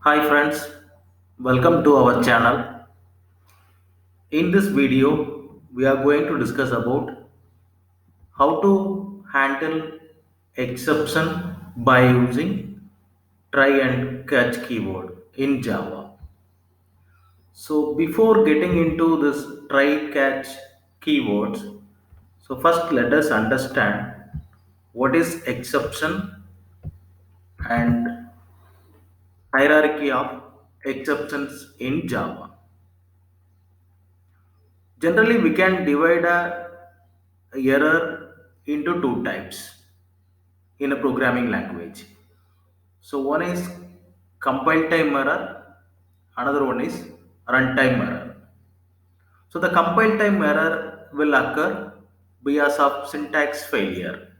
Hi friends, welcome to our channel. In this video, we are going to discuss about how to handle exception by using try and catch keyword in Java. So before getting into this try catch keywords, so first let us understand what is exception and hierarchy of exceptions in Java. Generally, we can divide a error into two types in a programming language. So one is compile time error, another one is runtime error. So the compile time error will occur because of syntax failure.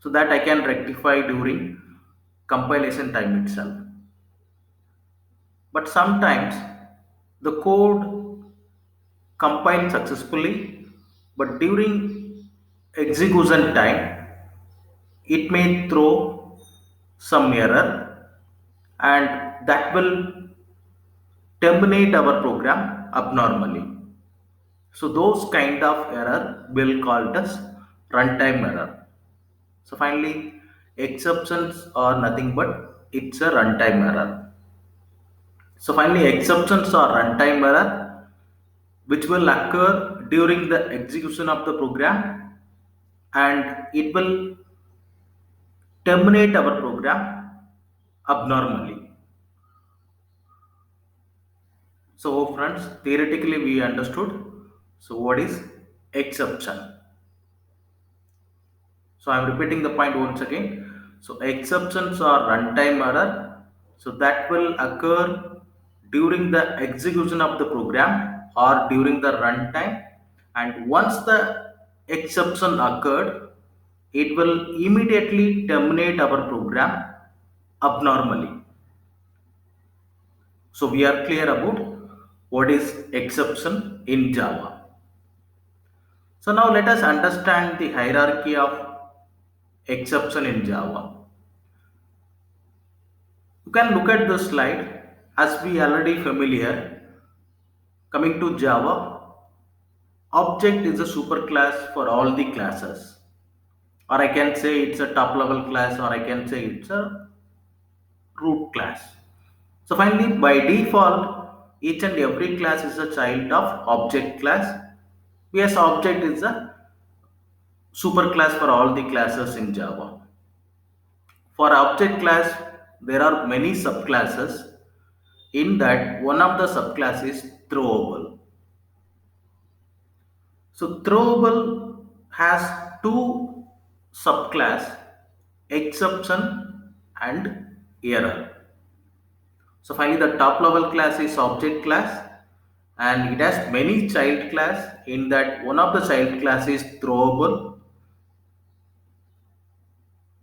So that I can rectify during compilation time itself. But sometimes the code compiled successfully, but during execution time it may throw some error and that will terminate our program abnormally. So those kind of error will called as runtime error. So finally, exceptions are nothing but it's a runtime error. So finally, exceptions are runtime error which will occur during the execution of the program and it will terminate our program abnormally. So friends, theoretically we understood. So what is exception? So I am repeating the point once again. So exceptions are runtime error. So that will occur during the execution of the program or during the runtime. And once the exception occurred, it will immediately terminate our program abnormally. So we are clear about what is exception in Java. So now let us understand the hierarchy of exception in Java. You can look at the slide as we already familiar. Coming to Java, object is a superclass for all the classes. Or I can say it's a top level class or I can say it's a root class. So finally by default each and every class is a child of object class. Yes, object is a superclass for all the classes in Java. For object class, there are many subclasses. In that, one of the subclass is throwable. So throwable has two subclass, exception and error. So finally, the top level class is object class, and it has many child class. In that, one of the child class is throwable,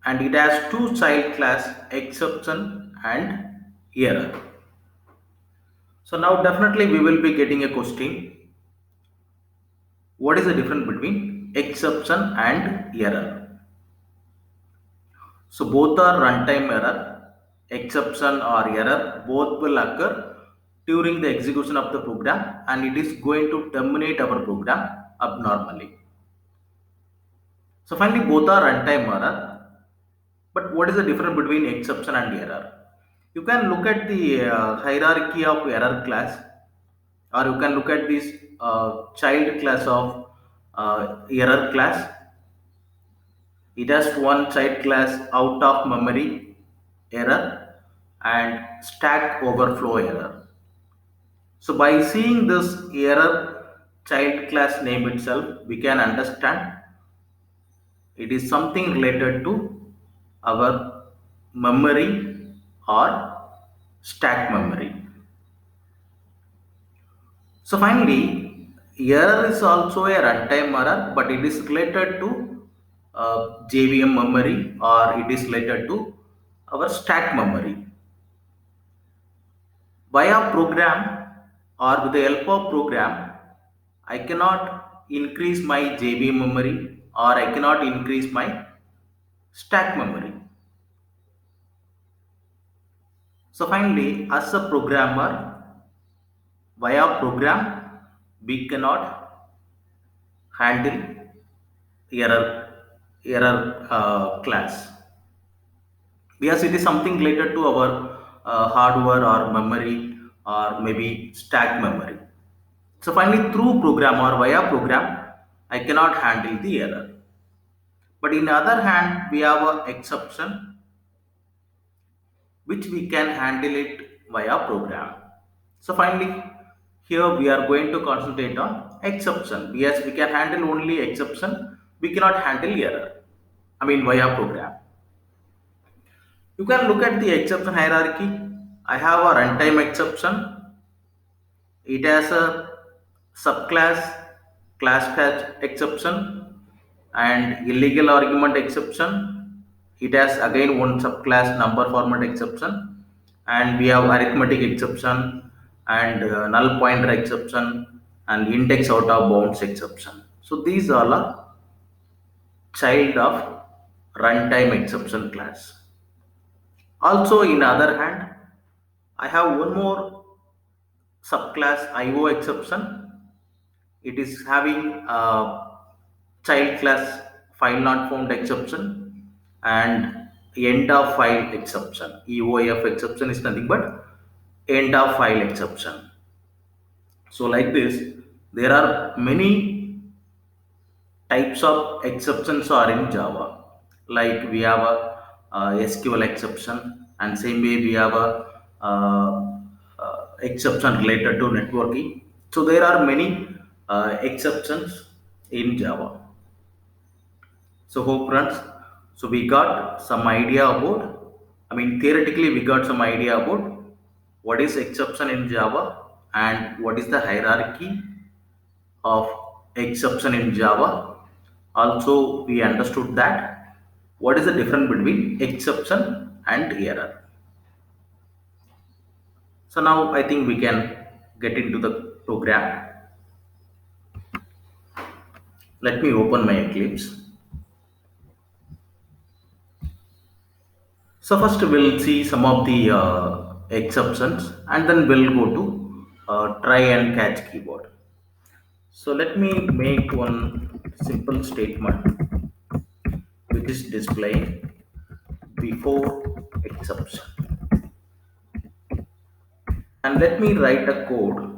and it has two child class, exception and error. So now definitely we will be getting a question. What is the difference between exception and error? So both are runtime error, exception or error, both will occur during the execution of the program and it is going to terminate our program abnormally. So finally both are runtime error, but what is the difference between exception and error? You can look at the hierarchy of error class or you can look at this child class of error class. It has one child class out of memory error and stack overflow error. So by seeing this error child class name itself, we can understand it is something related to our memory or stack memory. So finally, error is also a runtime error, but it is related to JVM memory or it is related to our stack memory. Via program or with the help of program, I cannot increase my JVM memory or I cannot increase my stack memory. So finally, as a programmer, via program, we cannot handle error class, because it is something related to our hardware or memory or maybe stack memory. So finally, through program or via program, I cannot handle the error. But in the other hand, we have a exception which we can handle it via program. So finally, here we are going to concentrate on exception. Yes, we can handle only exception. We cannot handle error. I mean via program. You can look at the exception hierarchy. I have a runtime exception. It has a subclass, class catch exception, and illegal argument exception. It has again one subclass, number format exception, and we have arithmetic exception and null pointer exception and index out of bounds exception. So these are a child of runtime exception class. Also, in other hand, I have one more subclass IO exception. It is having a child class file not found exception and end of file exception. EOF exception is nothing but end of file exception. So like this, there are many types of exceptions are in Java. Like we have a, SQL exception, and same way we have a exception related to networking. So there are many exceptions in Java. So hope friends, so we got some idea about, I mean theoretically we got some idea about what is exception in Java and what is the hierarchy of exception in Java. Also, we understood that what is the difference between exception and error. So now I think we can get into the program. Let me open my Eclipse. So first we'll see some of the exceptions and then we'll go to try and catch keyboard. So let me make one simple statement which is displaying before exception, and let me write a code.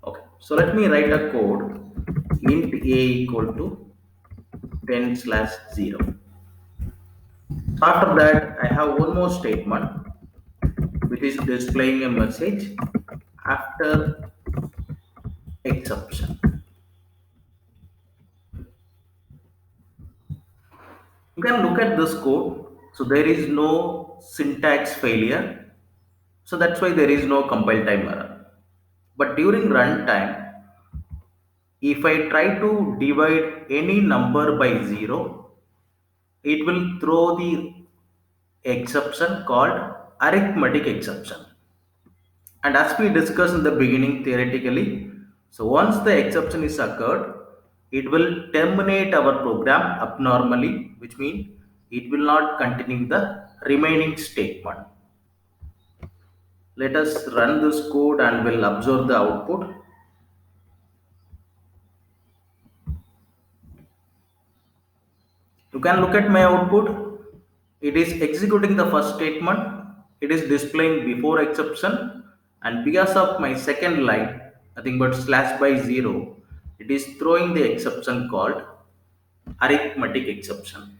Okay, so let me write a code int a equal to 10 slash 0. So after that, I have one more statement which is displaying a message after exception. You can look at this code. So there is no syntax failure. So that's why there is no compile time error. But during runtime, if I try to divide any number by 0, it will throw the exception called arithmetic exception. And as we discussed in the beginning theoretically, so once the exception is occurred, it will terminate our program abnormally, which means it will not continue the remaining statement. Let us run this code and we'll observe the output. You can look at my output. It is executing the first statement. It is displaying before exception, and because of my second line, nothing but slash by 0, it is throwing the exception called arithmetic exception.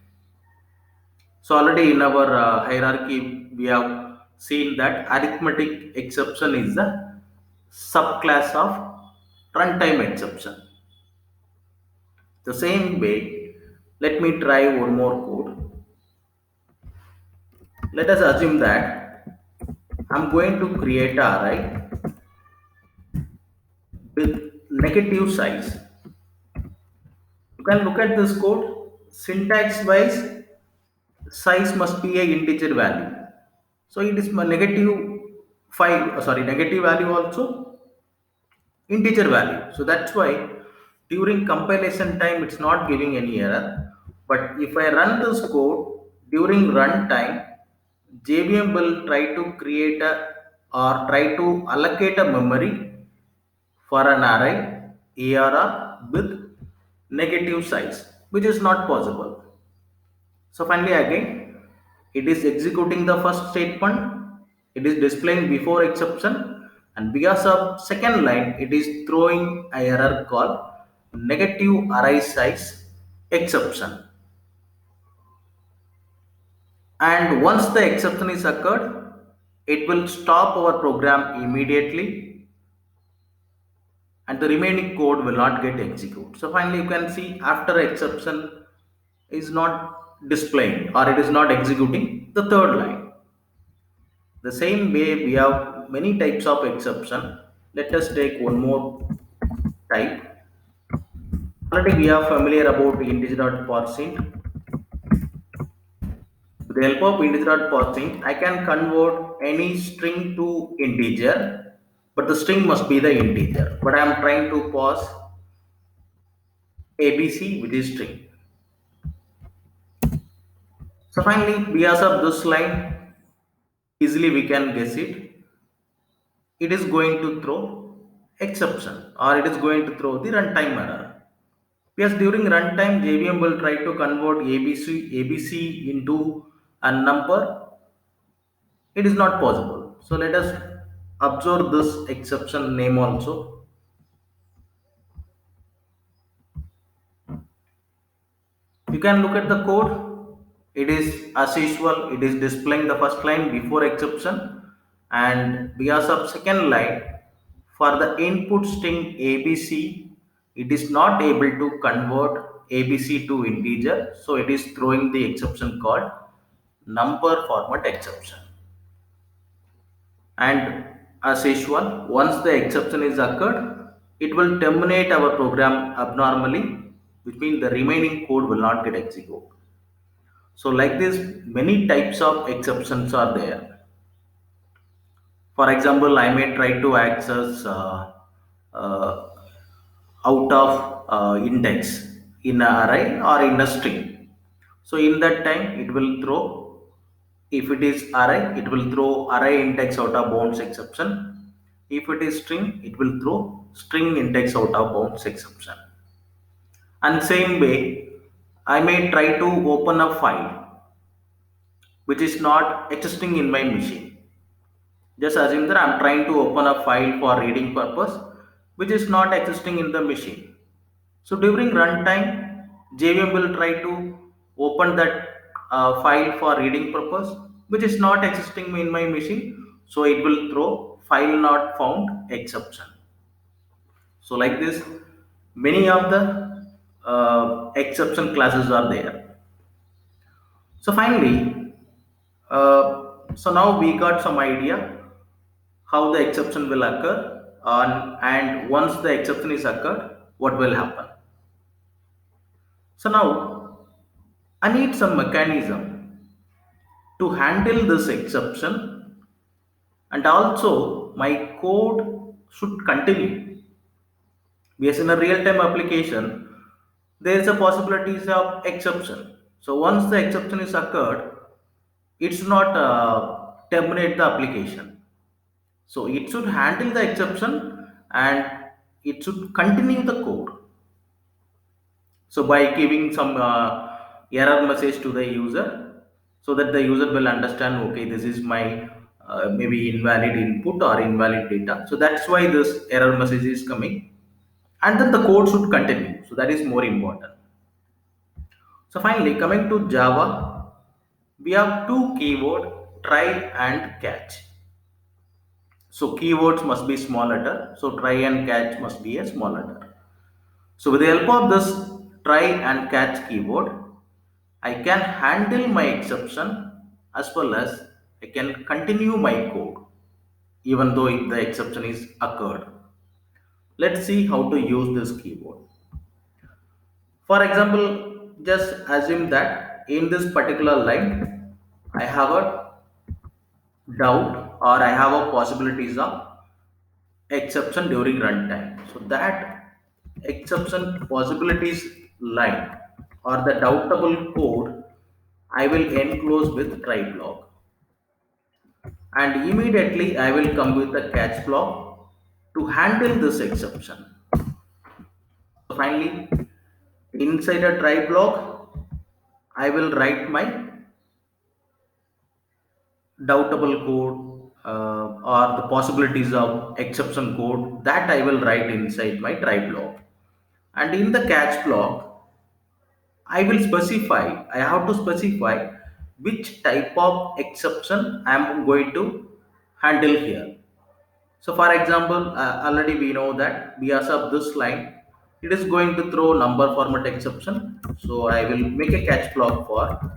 So already in our hierarchy, we have seen that arithmetic exception is the subclass of runtime exception. The same way, let me try one more code. Let us assume that I'm going to create a array with negative size. You can look at this code. Syntax wise, size must be a integer value. So it is negative negative value also integer value. So that's why during compilation time it's not giving any error. But if I run this code during runtime, JVM will try to create a or try to allocate a memory for an array ARR with negative size, which is not possible. So finally again, it is executing the first statement, it is displaying before exception, and because of second line, it is throwing a error called negative array size exception. And once the exception is occurred, it will stop our program immediately and the remaining code will not get executed. So finally you can see after exception is not displaying or it is not executing the third line. The same way we have many types of exception. Let us take one more type. Already we are familiar about integer.parseInt. With the help of integer.parseInt, I can convert any string to integer, but the string must be the integer. But I am trying to parse ABC with this string. So finally, because of this line, easily we can guess it. It is going to throw exception or it is going to throw the runtime error. Because during runtime, JVM will try to convert ABC into a number. It is not possible. So let us observe this exception name also. You can look at the code. It is as usual, it is displaying the first line before exception, and because of second line for the input string ABC, it is not able to convert ABC to integer, so it is throwing the exception called number format exception. And as usual, once the exception is occurred, it will terminate our program abnormally, which means the remaining code will not get executed. So like this, many types of exceptions are there. For example, I may try to access uh, out of index in an array or in a string. So in that time, it will throw, if it is array, it will throw array index out of bounds exception. If it is string, it will throw string index out of bounds exception. And same way, I may try to open a file which is not existing in my machine. Just assume that I'm trying to open a file for reading purpose which is not existing in the machine. So during runtime, JVM will try to open that file for reading purpose which is not existing in my machine. So it will throw file not found exception. So like this, many of the exception classes are there. So finally, so now we got some idea how the exception will occur and once the exception is occurred, what will happen. So now I need some mechanism to handle this exception and also my code should continue. Because in a real-time application, there is a possibilities of exception. So once the exception is occurred, it should not terminate the application. So it should handle the exception and it should continue the code. So by giving some error message to the user, so that the user will understand, okay, this is my maybe invalid input or invalid data. So that's why this error message is coming, and then the code should continue. So that is more important. So finally, coming to Java, we have two keyword try and catch. So keywords must be small letter. So try and catch must be a small letter. So with the help of this try and catch keyword, I can handle my exception as well as I can continue my code even though if the exception is occurred. Let's see how to use this keyword. For example, just assume that in this particular line I have a doubt or I have a possibilities of exception during runtime. So that exception possibilities line or the doubtable code I will enclose with try block, and immediately I will come with a catch block to handle this exception. So finally, inside a try block, I will write my doubtable code or the possibilities of exception code that I will write inside my try block. And in the catch block, I will specify, I have to specify which type of exception I am going to handle here. So for example, already we know that because of this line, it is going to throw number format exception. So I will make a catch block for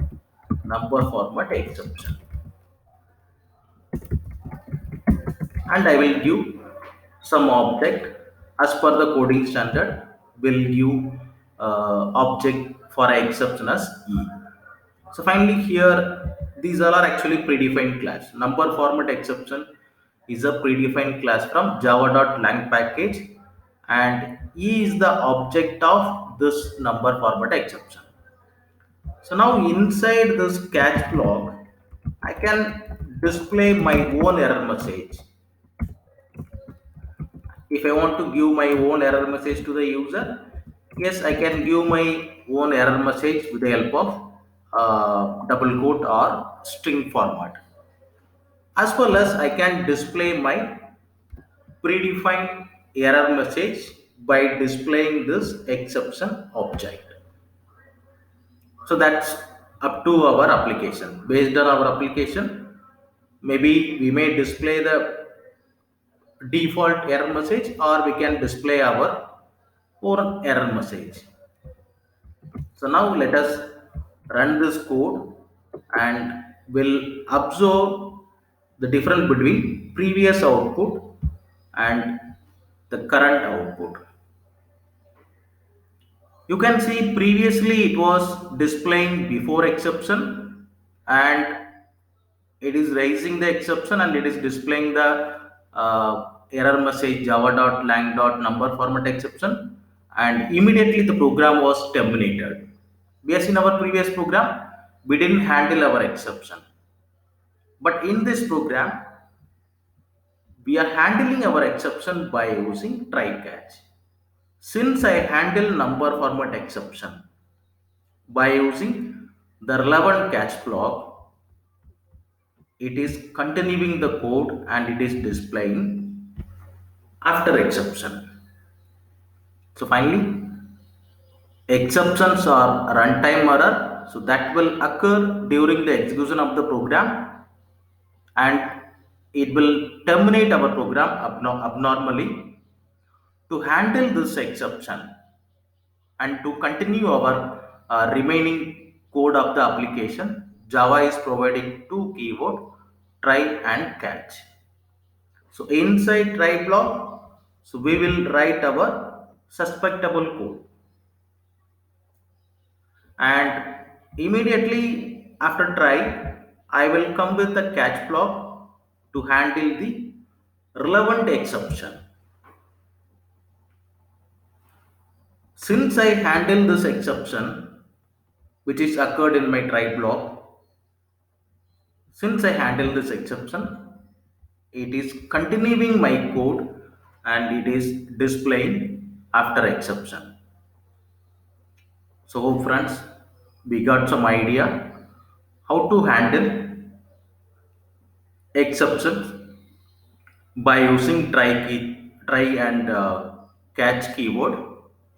number format exception, and I will give some object as per the coding standard. Will give object for exception as e. So finally here, these all are actually predefined class. Number format exception is a predefined class from java.lang package, and E is the object of this number format exception. So now inside this catch block, I can display my own error message. If I want to give my own error message to the user, yes, I can give my own error message with the help of double quote or string format, as well as I can display my predefined error message by displaying this exception object. So that's up to our application. Based on our application, maybe we may display the default error message, or we can display our own error message. So now let us run this code and will observe the difference between previous output and the current output. You can see previously it was displaying before exception, and it is raising the exception, and it is displaying the error message java.lang.number format exception, and immediately the program was terminated. Because in our previous program, we didn't handle our exception. But in this program, we are handling our exception by using try catch. Since I handle number format exception by using the relevant catch block, it is continuing the code and it is displaying after exception. So finally, exceptions are runtime error. So that will occur during the execution of the program, and it will terminate our program abnormally. To handle this exception and to continue our remaining code of the application, Java is providing two keyword, try and catch. So inside try block, so we will write our suspectable code, and immediately after try, I will come with the catch block to handle the relevant exception. Since I handle this exception, which is occurred in my try block, since I handle this exception, it is continuing my code and it is displaying after exception. So hope friends, we got some idea how to handle exceptions by using try and catch keyword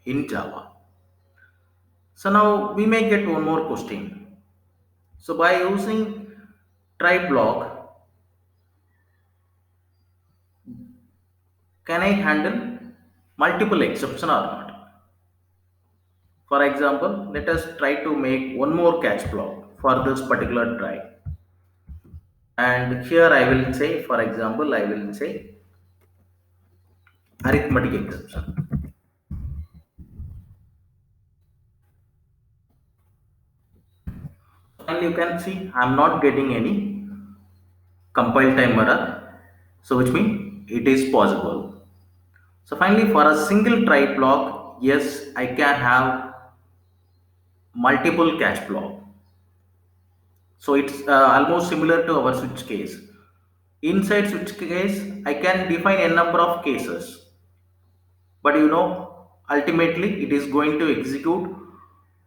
in Java. So now we may get one more question. So by using try block, can I handle multiple exception or not? For example, let us try to make one more catch block for this particular try. And here I will say, for example, I will say arithmetic exception. And you can see I'm not getting any compile time error. So which means it is possible. So finally, for a single try block, yes, I can have multiple catch block. So it's almost similar to our switch case. Inside switch case, I can define a number of cases, but ultimately it is going to execute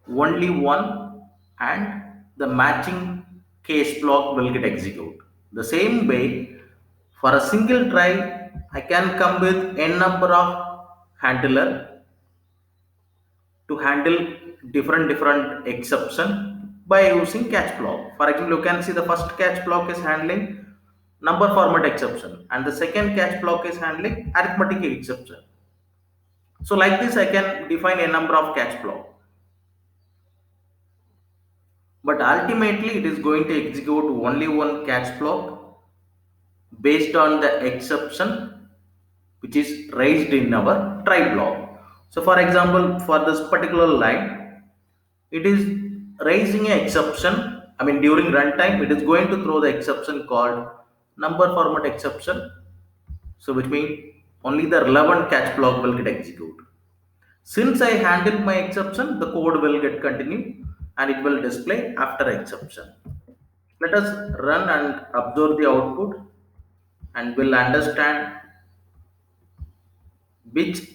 only one, and the matching case block will get executed. The same way, for a single try, I can come with n number of handler to handle different exception by using catch block. For example, you can see the first catch block is handling number format exception and the second catch block is handling arithmetic exception. So like this I can define a number of catch block, but ultimately it is going to execute only one catch block based on the exception which is raised in our try block. So for example, for this particular line, it is raising an exception. I mean, during runtime, it is going to throw the exception called number format exception. So which means only the relevant catch block will get executed. Since I handle my exception, the code will get continue and it will display after exception. Let us run and observe the output and will understand which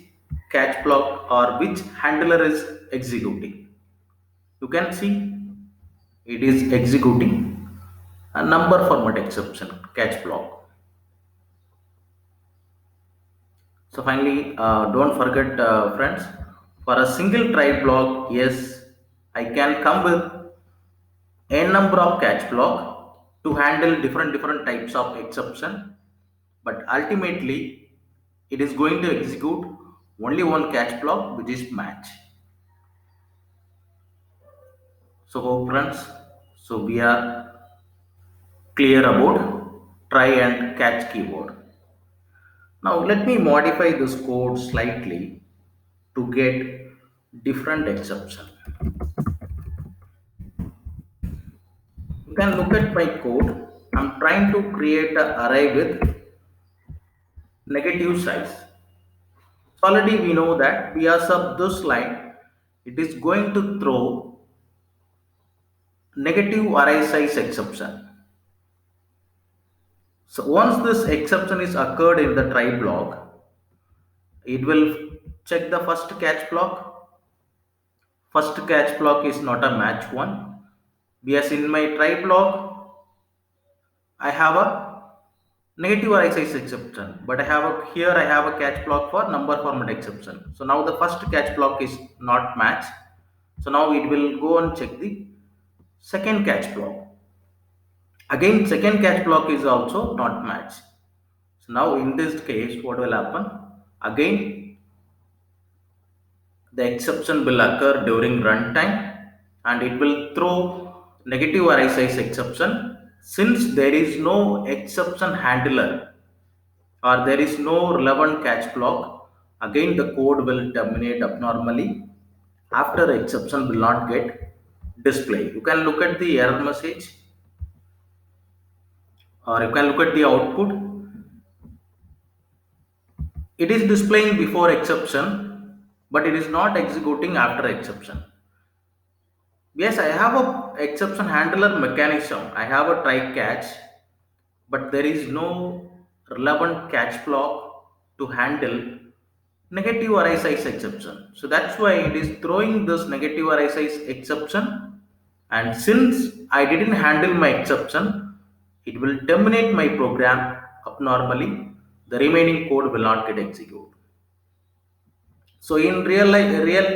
catch block or which handler is executing. You can see it is executing a number format exception catch block. So finally, don't forget, friends, for a single try block, yes, I can come with n number of catch block to handle different types of exception, but ultimately it is going to execute only one catch block which is match. So hope friends, so we are clear about try and catch keyword. Now let me modify this code slightly to get different exception. You can look at my code. I'm trying to create an array with negative size. So already we know that because of this line, it is going to throw negative array size exception. So once this exception is occurred in the try block, it will check the first catch block. First catch block is not a match one. Because in my try block, I have a negative array size exception, but here I have a catch block for number format exception. So now the first catch block is not match. So now it will go and check the second catch block. Again, second catch block is also not match. So now in this case, what will happen? Again, the exception will occur during runtime and it will throw negative array size exception. Since there is no exception handler or there is no relevant catch block, again the code will terminate abnormally after exception will not get displayed. You can look at the error message or you can look at the output. It is displaying before exception, but it is not executing after exception. Yes, I have a exception handler mechanism. I have a try catch, but there is no relevant catch block to handle negative array size exception. So that's why it is throwing this negative array size exception. And since I didn't handle my exception, it will terminate my program abnormally. The remaining code will not get executed. So in real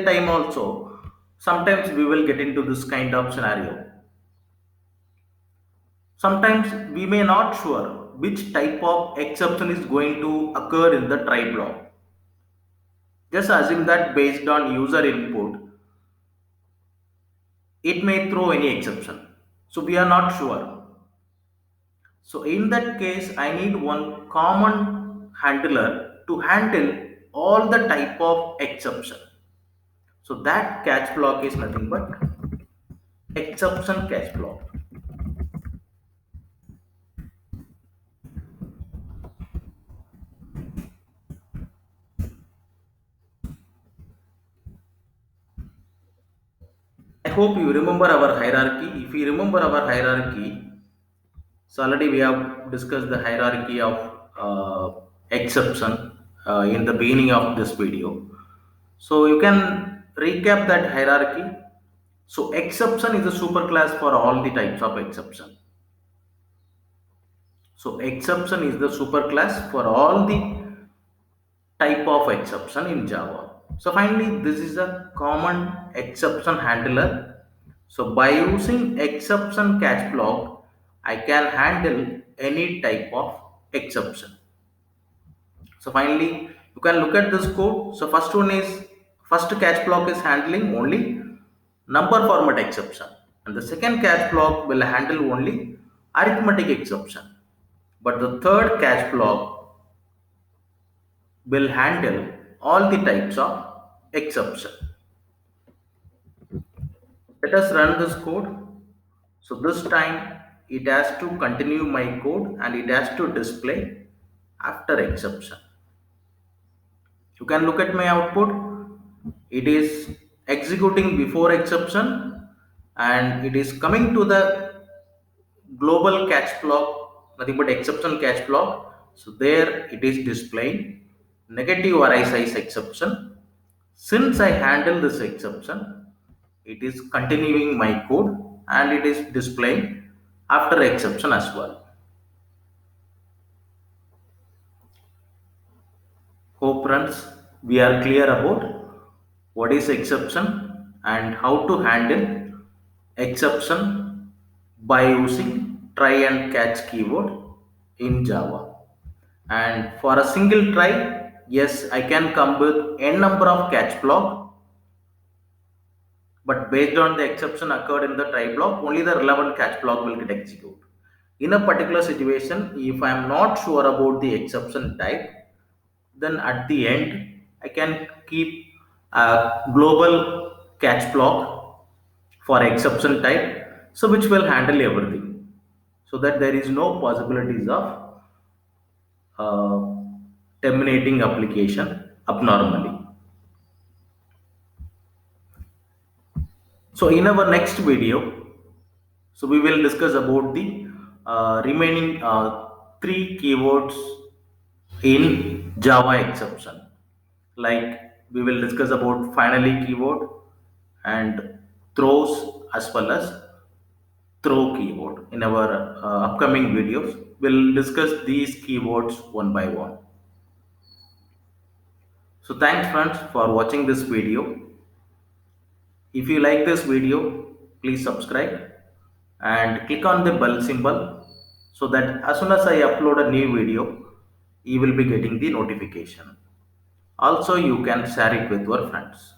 time also, sometimes we will get into this kind of scenario. Sometimes we may not sure which type of exception is going to occur in the try block. Just assume that based on user input, it may throw any exception. So we are not sure. So in that case, I need one common handler to handle all the type of exception. So that catch block is nothing but exception catch block. hope you remember our hierarchy. If you remember our hierarchy, so already we have discussed the hierarchy of exception in the beginning of this video. So you can recap that hierarchy. So exception is a superclass for all the types of exception. So exception is the superclass for all the type of exception in Java. So finally, this is a common exception handler. So by using exception catch block, I can handle any type of exception. So finally, you can look at this code. So first catch block is handling only number format exception, and the second catch block will handle only arithmetic exception. But the third catch block will handle all the types of exception. Let us run this code. So this time it has to continue my code and it has to display after exception. You can look at my output. It is executing before exception and it is coming to the global catch block, nothing but exception catch block. So there it is displaying negative array size exception. Since I handle this exception, it is continuing my code and it is displaying after exception as well. Hope friends, we are clear about what is exception and how to handle exception by using try and catch keyword in Java. And for a single try, yes, I can come with n number of catch block, but based on the exception occurred in the try block, only the relevant catch block will get executed. In a particular situation, if I am not sure about the exception type, then at the end I can keep a global catch block for exception type, so which will handle everything, so that there is no possibilities of uh, terminating application abnormally. So in our next video, so we will discuss about the remaining three keywords in Java exception. Like we will discuss about finally keyword and throws as well as throw keyword. In our upcoming videos, we'll discuss these keywords one by one. So thanks friends for watching this video. If you like this video, please subscribe and click on the bell symbol so that as soon as I upload a new video, you will be getting the notification. Also, you can share it with your friends.